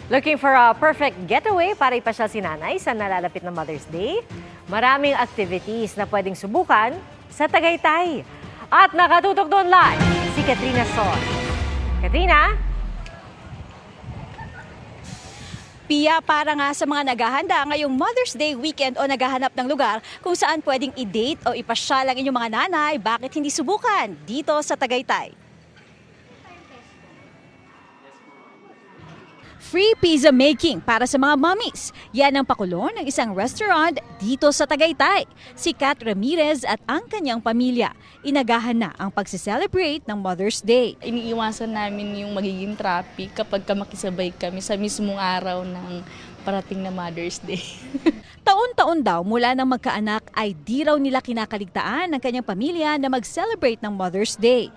Looking for a perfect getaway para ipasyal si nanay sa nalalapit na Mother's Day? Maraming activities na pwedeng subukan sa Tagaytay. At nakatutok doon live si Katrina Son. Katrina? Pia, para nga sa mga naghahanda ngayong Mother's Day weekend o naghahanap ng lugar kung saan pwedeng i-date o ipasyal ang inyong mga nanay, bakit hindi subukan dito sa Tagaytay? Free pizza making para sa mga mommies. Yan ang pakulo ng isang restaurant dito sa Tagaytay. Si Kat Ramirez at ang kanyang pamilya. Inagahan na ang pagse-celebrate ng Mother's Day. Iniiwasan namin yung magiging traffic kapag makisabay kami sa mismong araw ng parating na Mother's Day. Taon-taon daw mula nang magkaanak ay di raw nila kinakaligtaan ng kanyang pamilya na mag-celebrate ng Mother's Day.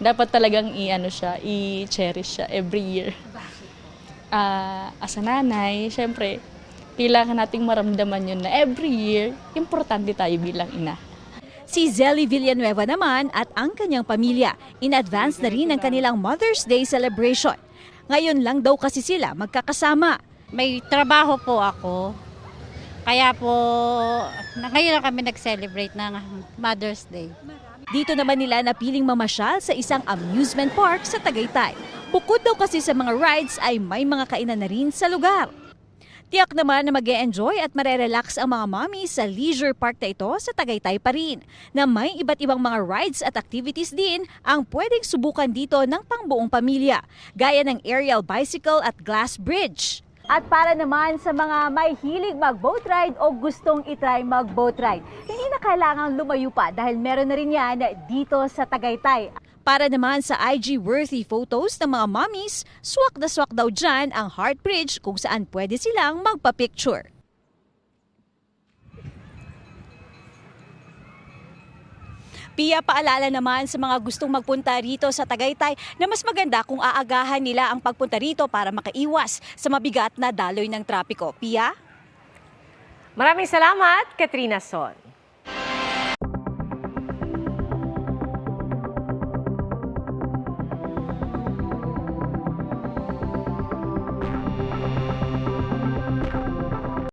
Dapat talagang i-cherish siya every year. As a nanay, syempre, kailangan nating maramdaman yun na every year, importante tayo bilang ina. Si Zelly Villanueva naman at ang kanyang pamilya, in-advance na rin ang kanilang Mother's Day celebration. Ngayon lang daw kasi sila magkakasama. May trabaho po ako, kaya po ngayon lang kami nag-celebrate ng Mother's Day. Dito naman nila napiling mamasyal sa isang amusement park sa Tagaytay. Bukod daw kasi sa mga rides ay may mga kainan na rin sa lugar. Tiyak naman na mag-e-enjoy at marerelax ang mga mommies sa leisure park na ito sa Tagaytay pa rin, na may iba't ibang mga rides at activities din ang pwedeng subukan dito ng pangbuong pamilya, gaya ng aerial bicycle at glass bridge. At para naman sa mga may hilig mag-boat ride o gustong itry mag-boat ride, hindi na kailangang lumayo pa dahil meron na rin yan dito sa Tagaytay. Para naman sa IG-worthy photos ng mga mommies, swak na swak daw dyan ang Heart Bridge kung saan pwede silang magpa-picture. Pia, paalala naman sa mga gustong magpunta rito sa Tagaytay na mas maganda kung aagahan nila ang pagpunta rito para makaiwas sa mabigat na daloy ng trapiko. Pia? Maraming salamat, Katrina Son.